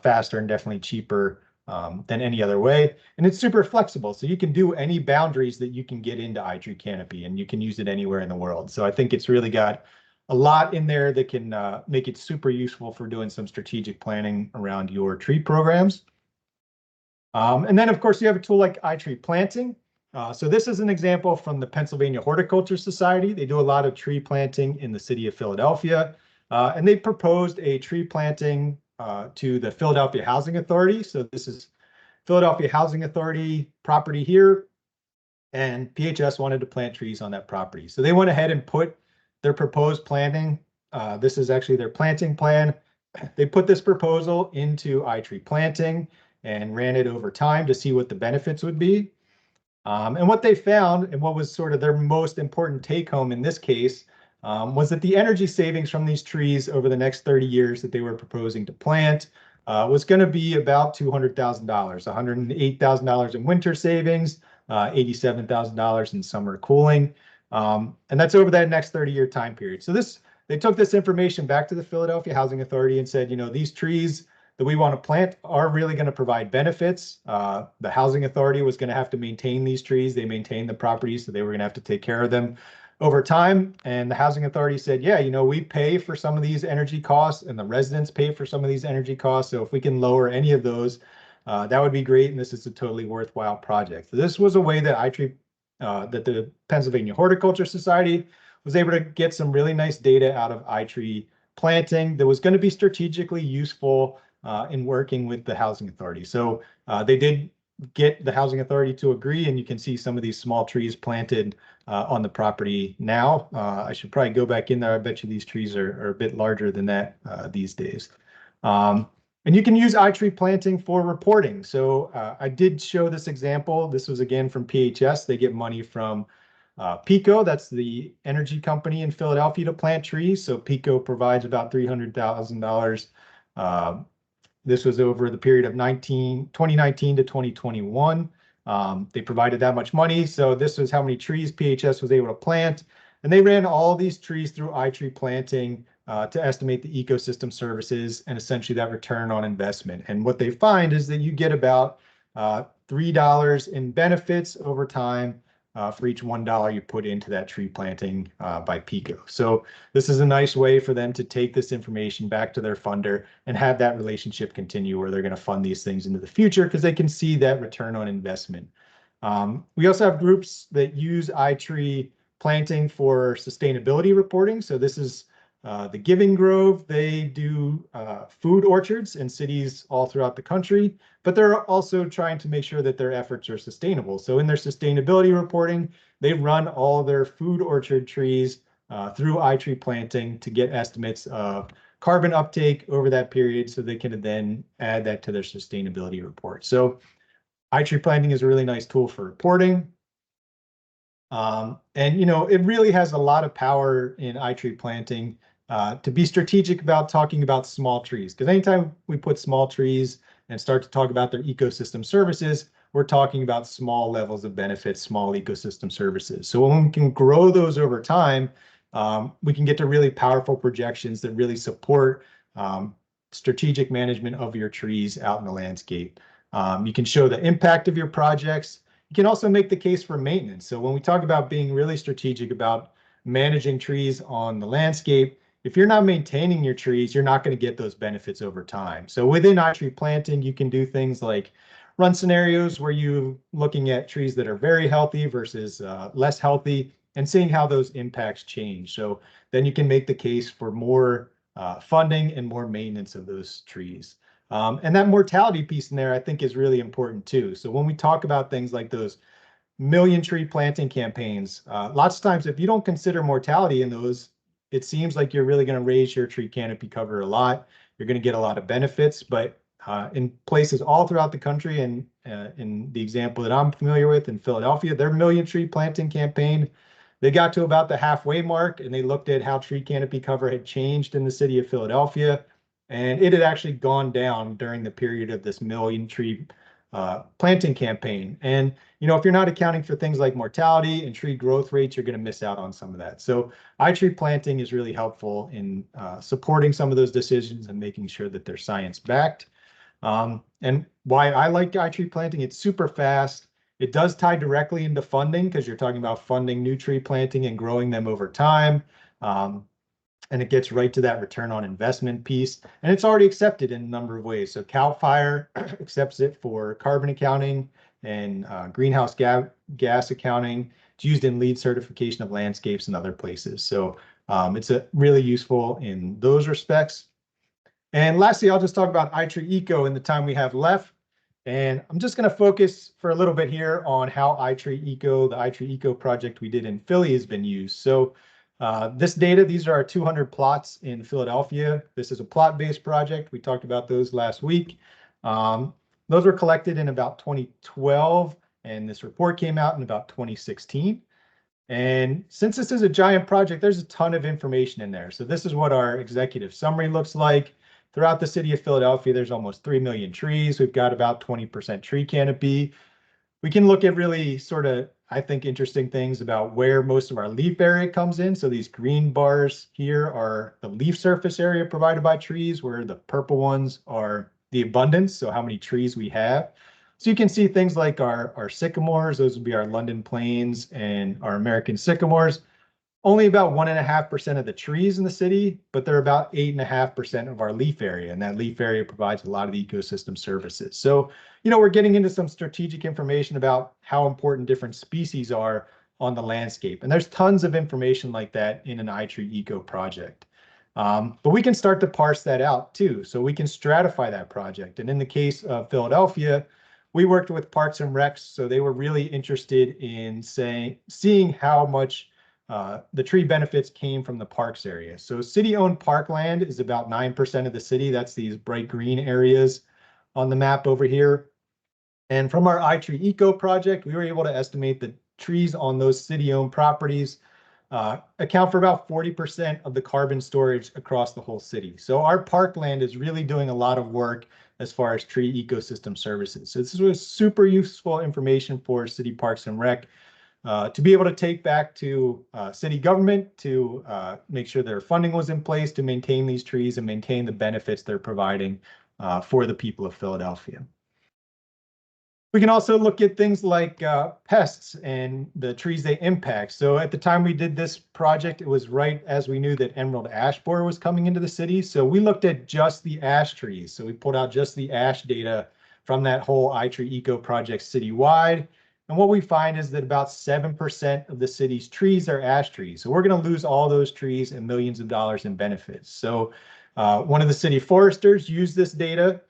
faster and definitely cheaper than any other way. And it's super flexible. So you can do any boundaries that you can get into iTree canopy and you can use it anywhere in the world. So I think it's really got a lot in there that can make it super useful for doing some strategic planning around your tree programs. And then, of course, you have a tool like iTree planting. So this is an example from the Pennsylvania Horticulture Society. They do a lot of tree planting in the city of Philadelphia. And they proposed a tree planting to the Philadelphia Housing Authority. So this is Philadelphia Housing Authority property here. And PHS wanted to plant trees on that property. So they went ahead and put their proposed planting. This is actually their planting plan. They put this proposal into iTree planting and ran it over time to see what the benefits would be. And what they found, and what was sort of their most important take home in this case, was that the energy savings from these trees over the next 30 years that they were proposing to plant was going to be about $200,000, $108,000 in winter savings, $87,000 in summer cooling. And that's over that next 30-year time period. So they took this information back to the Philadelphia Housing Authority and said, these trees that we want to plant are really going to provide benefits. The Housing Authority was going to have to maintain these trees. They maintained the properties, so they were going to have to take care of them over time. And the Housing Authority said, yeah, we pay for some of these energy costs and the residents pay for some of these energy costs. So if we can lower any of those, that would be great. And this is a totally worthwhile project. So this was a way that that the Pennsylvania Horticulture Society was able to get some really nice data out of iTree planting that was going to be strategically useful in working with the housing authority. So they did get the housing authority to agree, and you can see some of these small trees planted on the property now. I should probably go back in there. I bet you these trees are a bit larger than that these days. And you can use iTree planting for reporting. So I did show this example. This was again from PHS. They get money from PECO, that's the energy company in Philadelphia, to plant trees. So PECO provides about $300,000. This was over the period of 2019 to 2021. They provided that much money. So this was how many trees PHS was able to plant. And they ran all these trees through iTree planting to estimate the ecosystem services and essentially that return on investment. And what they find is that you get about $3 in benefits over time for each $1 you put into that tree planting by PECO. So this is a nice way for them to take this information back to their funder and have that relationship continue where they're going to fund these things into the future because they can see that return on investment. We also have groups that use iTree planting for sustainability reporting. So this is the Giving Grove. They do food orchards in cities all throughout the country, but they're also trying to make sure that their efforts are sustainable. So in their sustainability reporting, they run all their food orchard trees through iTree planting to get estimates of carbon uptake over that period so they can then add that to their sustainability report. So iTree planting is a really nice tool for reporting. And, you know, it really has a lot of power in iTree planting to be strategic about talking about small trees. Because anytime we put small trees and start to talk about their ecosystem services, we're talking about small levels of benefits, small ecosystem services. So when we can grow those over time, we can get to really powerful projections that really support strategic management of your trees out in the landscape. You can show the impact of your projects. You can also make the case for maintenance. So when we talk about being really strategic about managing trees on the landscape, if you're not maintaining your trees, you're not going to get those benefits over time. So within iTree planting, you can do things like run scenarios where you're looking at trees that are very healthy versus less healthy and seeing how those impacts change. So then you can make the case for more funding and more maintenance of those trees. And that mortality piece in there, I think, is really important too. So when we talk about things like those million tree planting campaigns, lots of times if you don't consider mortality in those, it seems like you're really going to raise your tree canopy cover a lot. You're going to get a lot of benefits, but in places all throughout the country, and in the example that I'm familiar with in Philadelphia, their million tree planting campaign, they got to about the halfway mark and they looked at how tree canopy cover had changed in the city of Philadelphia. And it had actually gone down during the period of this million tree planting campaign. And, you know, if you're not accounting for things like mortality and tree growth rates, you're going to miss out on some of that. So iTree planting is really helpful in supporting some of those decisions and making sure that they're science backed. And why I like iTree planting, it's super fast. It does tie directly into funding because you're talking about funding new tree planting and growing them over time. And it gets right to that return on investment piece. And it's already accepted in a number of ways. So CAL FIRE accepts it for carbon accounting and greenhouse gas accounting. It's used in LEED certification of landscapes and other places. So it's really useful in those respects. And lastly, I'll just talk about iTree Eco in the time we have left. And I'm just going to focus for a little bit here on how iTree Eco, the iTree Eco project we did in Philly, has been used. So this data, these are our 200 plots in Philadelphia. This is a plot-based project. We talked about those last week. Those were collected in about 2012, and this report came out in about 2016. And since this is a giant project, there's a ton of information in there. So this is what our executive summary looks like. Throughout the city of Philadelphia, there's almost 3 million trees. We've got about 20% tree canopy. We can look at really sort of, I think, interesting things about where most of our leaf area comes in. So these green bars here are the leaf surface area provided by trees, where the purple ones are the abundance, so how many trees we have. So you can see things like our sycamores, those would be our London planes and our American sycamores. Only about 1.5% of the trees in the city, but they're about 8.5% of our leaf area. And that leaf area provides a lot of the ecosystem services. So, you know, we're getting into some strategic information about how important different species are on the landscape. And there's tons of information like that in an iTree Eco project. But we can start to parse that out too. So we can stratify that project. And in the case of Philadelphia, we worked with Parks and Recs. So they were really interested in seeing how much the tree benefits came from the parks area. So city-owned parkland is about 9% of the city. That's these bright green areas on the map over here. And from our iTree Eco project, we were able to estimate that trees on those city-owned properties account for about 40% of the carbon storage across the whole city. So our parkland is really doing a lot of work as far as tree ecosystem services. So this was super useful information for City Parks and Rec to be able to take back to city government to make sure their funding was in place to maintain these trees and maintain the benefits they're providing for the people of Philadelphia. We can also look at things like pests and the trees they impact. So at the time we did this project, it was right as we knew that emerald ash borer was coming into the city. So we looked at just the ash trees. So we pulled out just the ash data from that whole iTree Eco project citywide. And what we find is that about 7% of the city's trees are ash trees. So we're going to lose all those trees and millions of dollars in benefits. So one of the city foresters used this data,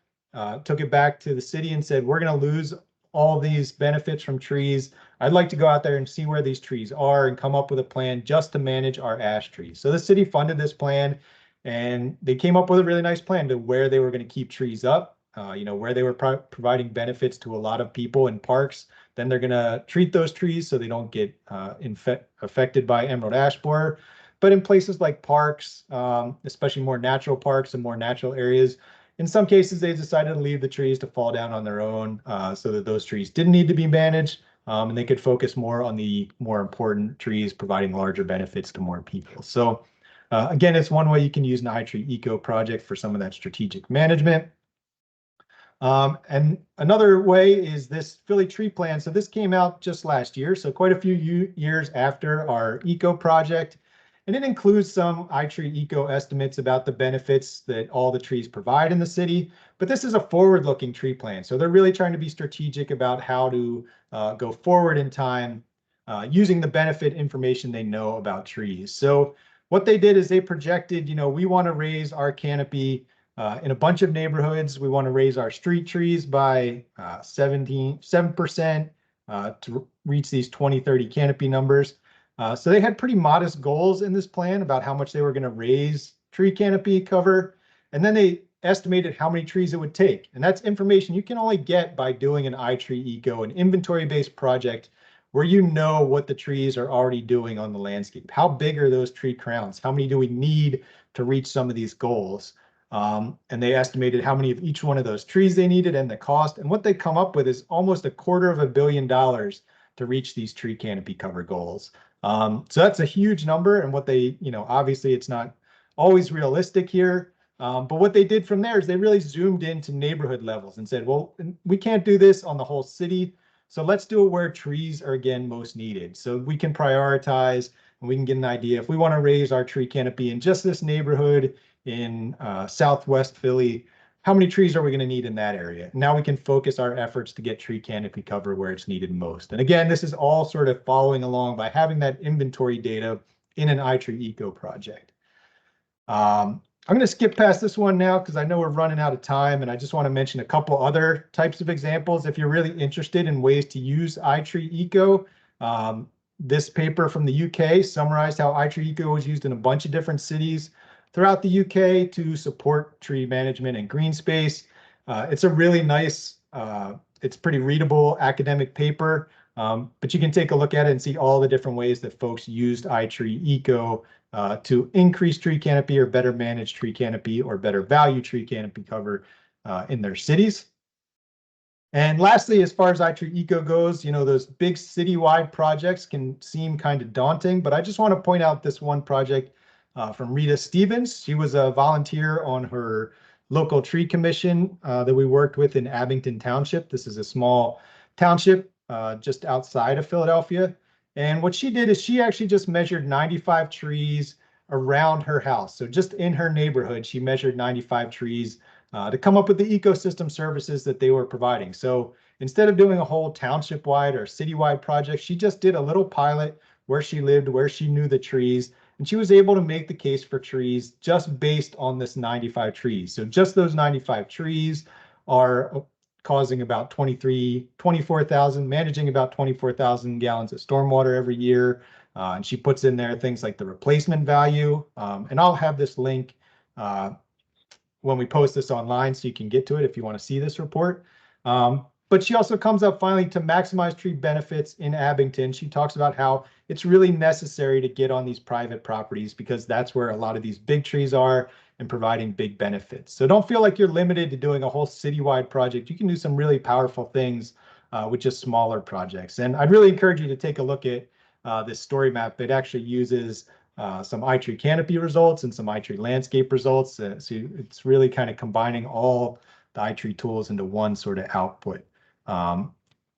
took it back to the city and said, we're going to lose all these benefits from trees. I'd like to go out there and see where these trees are and come up with a plan just to manage our ash trees. So the city funded this plan and they came up with a really nice plan to where they were going to keep trees up, where they were providing benefits to a lot of people in parks. Then they're going to treat those trees so they don't get affected by emerald ash borer. But in places like parks, especially more natural parks and more natural areas, in some cases, they decided to leave the trees to fall down on their own so that those trees didn't need to be managed and they could focus more on the more important trees providing larger benefits to more people. So again, it's one way you can use an iTree Eco project for some of that strategic management. And another way is this Philly tree plan. So this came out just last year, so quite a few years after our Eco project. And it includes some iTree Eco estimates about the benefits that all the trees provide in the city. But this is a forward-looking tree plan. So they're really trying to be strategic about how to go forward in time using the benefit information they know about trees. So what they did is they projected, we want to raise our canopy in a bunch of neighborhoods. We want to raise our street trees by 7% to reach these 2030 canopy numbers. So they had pretty modest goals in this plan about how much they were going to raise tree canopy cover. And then they estimated how many trees it would take. And that's information you can only get by doing an iTree Eco, an inventory-based project where you know what the trees are already doing on the landscape. How big are those tree crowns? How many do we need to reach some of these goals? And they estimated how many of each one of those trees they needed and the cost. And what they come up with is almost $250 million to reach these tree canopy cover goals. So that's a huge number, and what they, obviously it's not always realistic here, but what they did from there is they really zoomed into neighborhood levels and said, well, we can't do this on the whole city, so let's do it where trees are, again, most needed. So we can prioritize and we can get an idea. If we want to raise our tree canopy in just this neighborhood in Southwest Philly, how many trees are we going to need in that area? Now we can focus our efforts to get tree canopy cover where it's needed most. And again, this is all sort of following along by having that inventory data in an iTree Eco project. I'm going to skip past this one now because I know we're running out of time, and I just want to mention a couple other types of examples. If you're really interested in ways to use iTree Eco, this paper from the UK summarized how iTree Eco was used in a bunch of different cities throughout the UK to support tree management and green space. It's a really nice, it's pretty readable academic paper, but you can take a look at it and see all the different ways that folks used iTree Eco to increase tree canopy or better manage tree canopy or better value tree canopy cover in their cities. And lastly, as far as iTree Eco goes, those big citywide projects can seem kind of daunting, but I just want to point out this one project from Rita Stevens. She was a volunteer on her local tree commission that we worked with in Abington Township. This is a small township just outside of Philadelphia. And what she did is she actually just measured 95 trees around her house. So just in her neighborhood, she measured 95 trees to come up with the ecosystem services that they were providing. So instead of doing a whole township-wide or citywide project, she just did a little pilot where she lived, where she knew the trees, And she was able to make the case for trees just based on this 95 trees. So just those 95 trees are causing about 24,000, managing about 24,000 gallons of stormwater every year. And she puts in there things like the replacement value. And I'll have this link when we post this online so you can get to it if you want to see this report. But she also comes up finally to maximize tree benefits in Abington. She talks about how it's really necessary to get on these private properties because that's where a lot of these big trees are and providing big benefits. So don't feel like you're limited to doing a whole citywide project. You can do some really powerful things with just smaller projects. And I'd really encourage you to take a look at this story map. It actually uses some iTree canopy results and some iTree landscape results. So it's really kind of combining all the iTree tools into one sort of output. And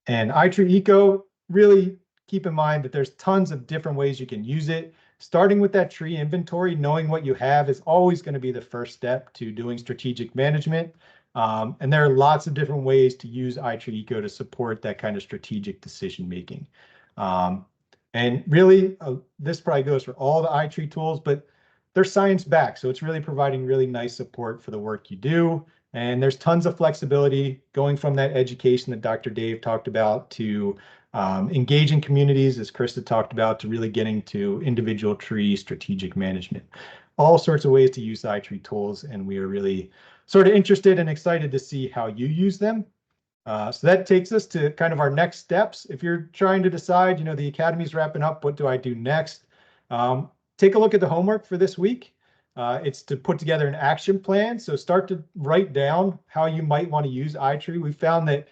iTree Eco, really keep in mind that there's tons of different ways you can use it. Starting with that tree inventory, knowing what you have is always going to be the first step to doing strategic management. And there are lots of different ways to use iTree Eco to support that kind of strategic decision making. And really, this probably goes for all the iTree tools, but they're science backed. So it's really providing really nice support for the work you do. And there's tons of flexibility going from that education that Dr. Dave talked about to engaging communities, as Krista talked about, to really getting to individual tree strategic management. All sorts of ways to use the iTree tools. And we are really sort of interested and excited to see how you use them. So that takes us to kind of our next steps. If you're trying to decide, you know, the academy's wrapping up, what do I do next? Take a look at the homework for this week. It's to put together an action plan. So start to write down how you might want to use iTree. We found that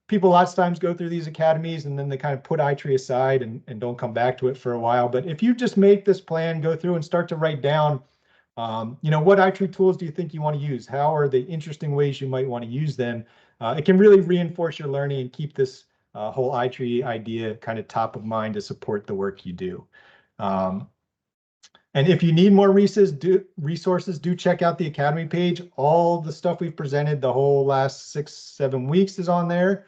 people lots of times go through these academies and then they kind of put iTree aside and don't come back to it for a while. But if you just make this plan, go through and start to write down, you know, what iTree tools do you think you want to use? How are the interesting ways you might want to use them? It can really reinforce your learning and keep this whole iTree idea kind of top of mind to support the work you do. And if you need more resources, do check out the Academy page. All the stuff we've presented the whole last 6-7 weeks is on there.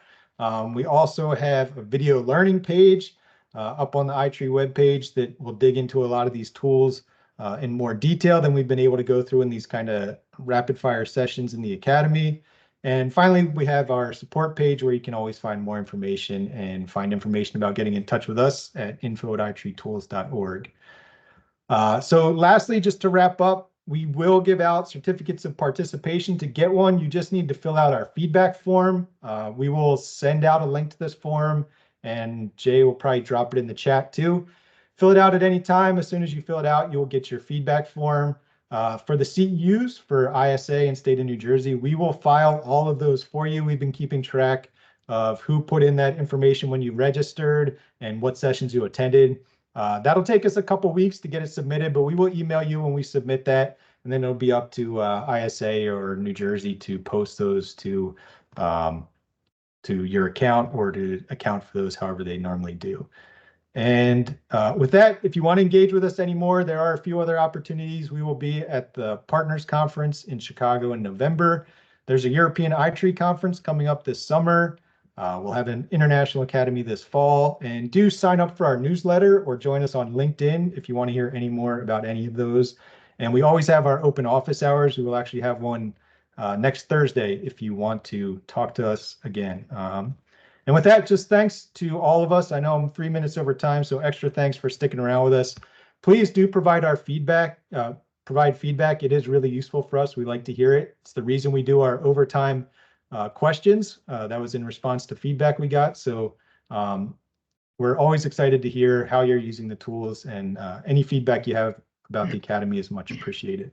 We also have a video learning page up on the iTree webpage that will dig into a lot of these tools in more detail than we've been able to go through in these kind of rapid fire sessions in the Academy. And finally, we have our support page where you can always find more information and find information about getting in touch with us at info@itreetools.org. So lastly, just to wrap up, we will give out certificates of participation. To get one, you just need to fill out our feedback form. We will send out a link to this form and Jay will probably drop it in the chat too. Fill it out at any time. As soon as you fill it out, you'll get your feedback form. For the CEUs for ISA and state of New Jersey, we will file all of those for you. We've been keeping track of who put in that information when you registered and what sessions you attended. That'll take us a couple weeks to get it submitted, but we will email you when we submit that, and then it'll be up to ISA or New Jersey to post those to your account or to account for those however they normally do. And with that, if you want to engage with us anymore, there are a few other opportunities. We will be at the Partners Conference in Chicago in November. There's a European iTree conference coming up this summer. We'll have an International Academy this fall, and do sign up for our newsletter or join us on LinkedIn if you want to hear any more about any of those. And we always have our open office hours. We will actually have one next Thursday if you want to talk to us again. And with that, just thanks to all of us. I know I'm 3 minutes over time, so extra thanks for sticking around with us. Please do provide our feedback. It is really useful for us. We like to hear it. It's the reason we do our overtime questions. That was in response to feedback we got. So we're always excited to hear how you're using the tools, and any feedback you have about the Academy is much appreciated.